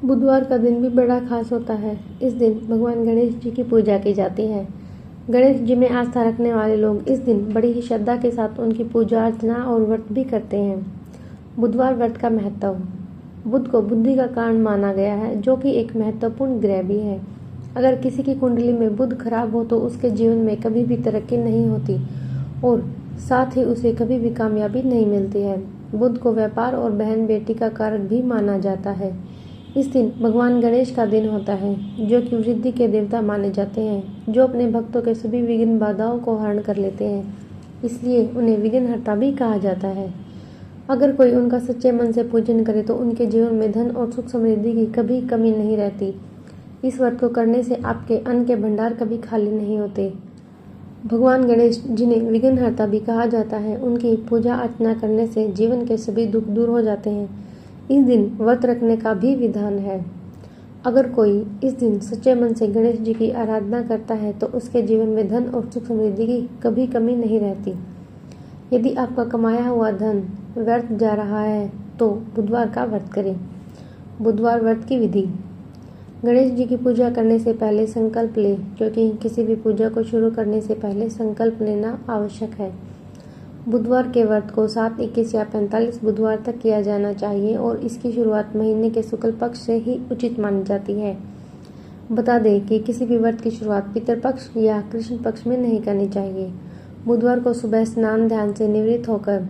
बुधवार का दिन भी बड़ा खास होता है। इस दिन भगवान गणेश जी की पूजा की जाती है। गणेश जी में आस्था रखने वाले लोग इस दिन बड़ी ही श्रद्धा के साथ उनकी पूजा अर्चना और व्रत भी करते हैं। बुधवार व्रत का महत्व। बुध को बुद्धि का कारण माना गया है, जो कि एक महत्वपूर्ण ग्रह भी है। अगर किसी की कुंडली में बुध खराब हो तो उसके जीवन में कभी भी तरक्की नहीं होती और साथ ही उसे कभी भी कामयाबी नहीं मिलती है। बुध को व्यापार और बहन बेटी का कारक भी माना जाता है। इस दिन भगवान गणेश का दिन होता है, जो कि वृद्धि के देवता माने जाते हैं, जो अपने भक्तों के सभी विघ्न बाधाओं को हरण कर लेते हैं। इसलिए उन्हें विघ्नहर्ता भी कहा जाता है। अगर कोई उनका सच्चे मन से पूजन करे तो उनके जीवन में धन और सुख समृद्धि की कभी कमी नहीं रहती। इस व्रत को करने से आपके अन्न के भंडार कभी खाली नहीं होते। भगवान गणेश, जिन्हें विघ्नहर्ता भी कहा जाता है, उनकी पूजा अर्चना करने से जीवन के सभी दुख दूर हो जाते हैं। इस दिन व्रत रखने का भी विधान है। अगर कोई इस दिन सच्चे मन से गणेश जी की आराधना करता है तो उसके जीवन में धन और सुख समृद्धि की कभी कमी नहीं रहती। यदि आपका कमाया हुआ धन व्यर्थ जा रहा है तो बुधवार का व्रत करें। बुधवार व्रत की विधि। गणेश जी की पूजा करने से पहले संकल्प लें, क्योंकि किसी भी पूजा को शुरू करने से पहले संकल्प लेना आवश्यक है। बुधवार के व्रत को 7, 21 या 45 बुधवार तक किया जाना चाहिए और इसकी शुरुआत महीने के शुक्ल पक्ष से ही उचित मानी जाती है। बता दें कि किसी भी व्रत की शुरुआत पितृपक्ष या कृष्ण पक्ष में नहीं करनी चाहिए। बुधवार को सुबह स्नान ध्यान से निवृत्त होकर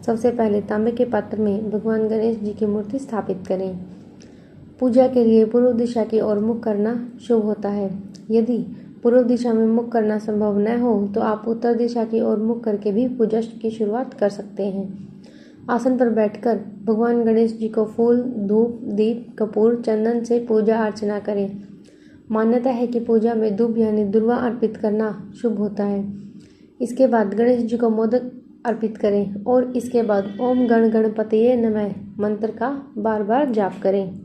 सबसे पहले तांबे के पात्र में भगवान गणेश जी की मूर्ति स्थापित करें। पूजा के लिए पूर्व दिशा की ओर मुख करना शुभ होता है। यदि पूर्व दिशा में मुख करना संभव न हो तो आप उत्तर दिशा की ओर मुख करके भी पूजा की शुरुआत कर सकते हैं। आसन पर बैठकर भगवान गणेश जी को फूल, धूप, दीप, कपूर, चंदन से पूजा अर्चना करें। मान्यता है कि पूजा में धूप यानी दुर्वा अर्पित करना शुभ होता है। इसके बाद गणेश जी को मोदक अर्पित करें और इसके बाद ओम गण गणपतये नमः मंत्र का बार बार जाप करें।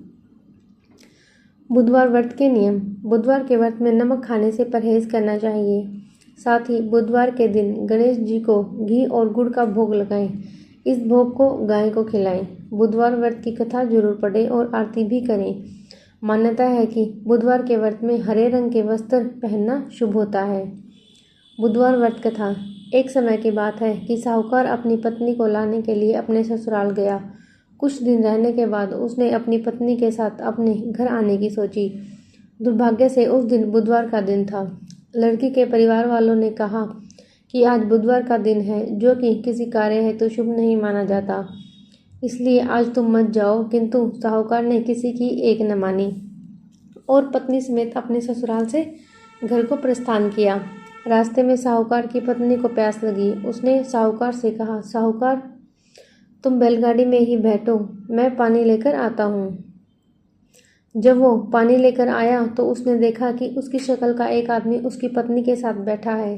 बुधवार व्रत के नियम। बुधवार के व्रत में नमक खाने से परहेज करना चाहिए। साथ ही बुधवार के दिन गणेश जी को घी और गुड़ का भोग लगाएं। इस भोग को गाय को खिलाएं। बुधवार व्रत की कथा जरूर पढ़ें और आरती भी करें। मान्यता है कि बुधवार के व्रत में हरे रंग के वस्त्र पहनना शुभ होता है। बुधवार व्रत कथा। एक समय की बात है कि साहूकार अपनी पत्नी को लाने के लिए अपने ससुराल गया। कुछ दिन रहने के बाद उसने अपनी पत्नी के साथ अपने घर आने की सोची। दुर्भाग्य से उस दिन बुधवार का दिन था। लड़की के परिवार वालों ने कहा कि आज बुधवार का दिन है, जो कि किसी कार्य हेतु शुभ नहीं माना जाता, इसलिए आज तुम मत जाओ। किंतु साहूकार ने किसी की एक न मानी और पत्नी समेत अपने ससुराल से घर को प्रस्थान किया। रास्ते में साहूकार की पत्नी को प्यास लगी। उसने साहूकार से कहा, साहूकार, तुम बैलगाड़ी में ही बैठो, मैं पानी लेकर आता हूँ। जब वो पानी लेकर आया तो उसने देखा कि उसकी शक्ल का एक आदमी उसकी पत्नी के साथ बैठा है।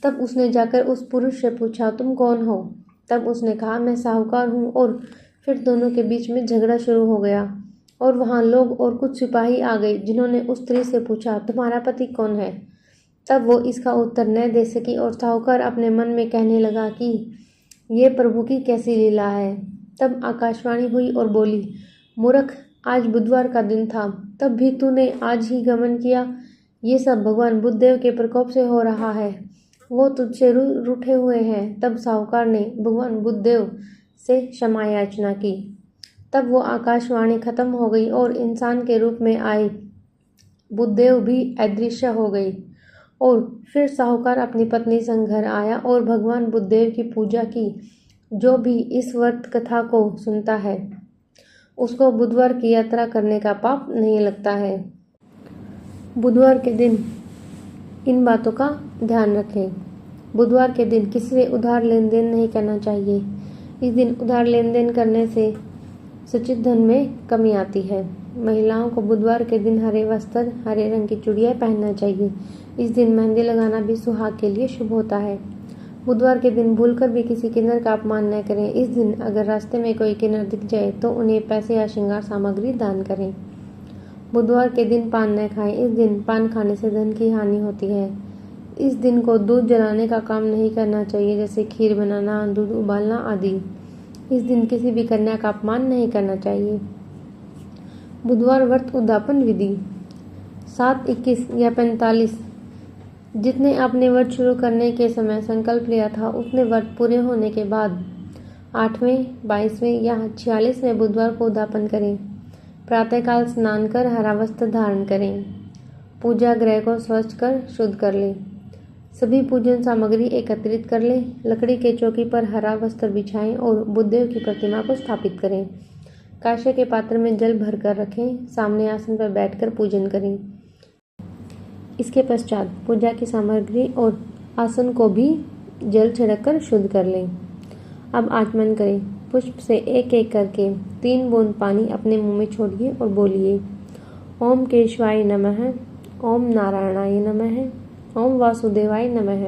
तब उसने जाकर उस पुरुष से पूछा, तुम कौन हो? तब उसने कहा, मैं साहूकार हूँ। और फिर दोनों के बीच में झगड़ा शुरू हो गया और वहाँ लोग और कुछ सिपाही आ गए, जिन्होंने उस स्त्री से पूछा, तुम्हारा पति कौन है? तब वो इसका उत्तर न दे सकी और साहूकार अपने मन में कहने लगा कि ये प्रभु की कैसी लीला है। तब आकाशवाणी हुई और बोली, मूर्ख, आज बुधवार का दिन था, तब भी तूने आज ही गमन किया। ये सब भगवान बुद्धदेव के प्रकोप से हो रहा है, वो तुझसे रूठे हुए हैं। तब साहूकार ने भगवान बुद्धदेव से क्षमा याचना की। तब वो आकाशवाणी खत्म हो गई और इंसान के रूप में आए बुद्धदेव भी अदृश्य हो गई। और फिर साहूकार अपनी पत्नी संग घर आया और भगवान बुद्धदेव की पूजा की। जो भी इस व्रत कथा को सुनता है उसको बुधवार की यात्रा करने का पाप नहीं लगता है। बुधवार के दिन इन बातों का ध्यान रखें। बुधवार के दिन किसी से उधार लेन देन नहीं करना चाहिए। इस दिन उधार लेन देन करने से सचित धन में कमी आती है। महिलाओं को बुधवार के दिन हरे वस्त्र, हरे रंग की चूड़ियाँ पहनना चाहिए। इस दिन मेहंदी लगाना भी सुहाग के लिए शुभ होता है। बुधवार के दिन भूलकर भी किसी किन्नर का अपमान न करें। इस दिन अगर रास्ते में कोई किन्नर दिख जाए तो उन्हें पैसे या श्रृंगार सामग्री दान करें। बुधवार के दिन पान न खाएं। इस दिन पान खाने से धन की हानि होती है। इस दिन को दूध जलाने का काम नहीं करना चाहिए, जैसे खीर बनाना, दूध उबालना आदि। इस दिन किसी भी कन्या का अपमान नहीं करना चाहिए। बुधवार व्रत उद्यापन विधि 7, 21 या 45 जितने आपने व्रत शुरू करने के समय संकल्प लिया था उतने व्रत पूरे होने के बाद 8वें, 22वें या 46वें बुधवार को उद्यापन करें। प्रातःकाल स्नान कर हरा वस्त्र धारण करें। पूजा गृह को स्वच्छ कर शुद्ध कर लें। सभी पूजन सामग्री एकत्रित कर लें। लकड़ी के चौकी पर हरा वस्त्र बिछाएं और बुद्धदेव की प्रतिमा को स्थापित करें। कांसे के पात्र में जल भरकर रखें। सामने आसन पर बैठकर पूजन करें। इसके पश्चात पूजा की सामग्री और आसन को भी जल छिड़ककर शुद्ध कर लें। अब आचमन करें। पुष्प से एक एक करके 3 बूंद पानी अपने मुंह में छोड़िए और बोलिए ओम केशवाय नमः, ओम नारायणाय नमः, ओम वासुदेवाय नमः।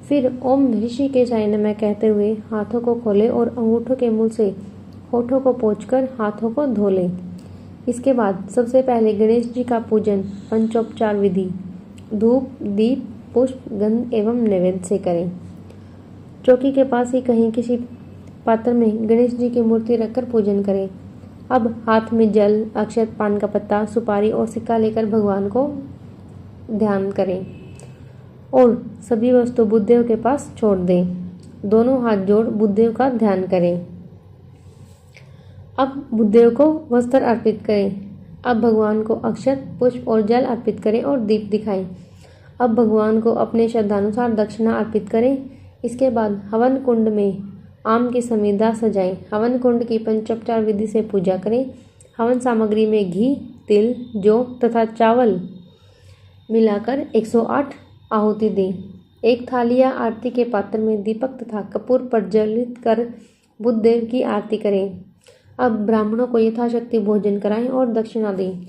फिर ओम ऋषिकेशाय नमः कहते हुए हाथों को खोलें और अंगूठों के मूल से होठों को पोंछकर हाथों को धो लें। इसके बाद सबसे पहले गणेश जी का पूजन पंचोपचार विधि धूप, दीप, पुष्प, गंध एवं नैवेद्य से करें। चौकी के पास ही कहीं किसी पात्र में गणेश जी की मूर्ति रखकर पूजन करें। अब हाथ में जल, अक्षत, पान का पत्ता, सुपारी और सिक्का लेकर भगवान को ध्यान करें और सभी वस्तु बुद्धदेव के पास छोड़ दें। दोनों हाथ जोड़ बुद्धदेव का ध्यान करें। अब बुद्धदेव को वस्त्र अर्पित करें। अब भगवान को अक्षत, पुष्प और जल अर्पित करें और दीप दिखाएं। अब भगवान को अपने श्रद्धानुसार दक्षिणा अर्पित करें। इसके बाद हवन कुंड में आम की समीधा सजाएं। हवन कुंड की पंचोपचार विधि से पूजा करें। हवन सामग्री में घी, तिल, जौ तथा चावल मिलाकर 108 आहुति दें। एक थाली या आरती के पात्र में दीपक तथा कपूर प्रज्वलित कर बुद्धदेव की आरती करें। अब ब्राह्मणों को यथाशक्ति भोजन कराएं और दक्षिणा दें।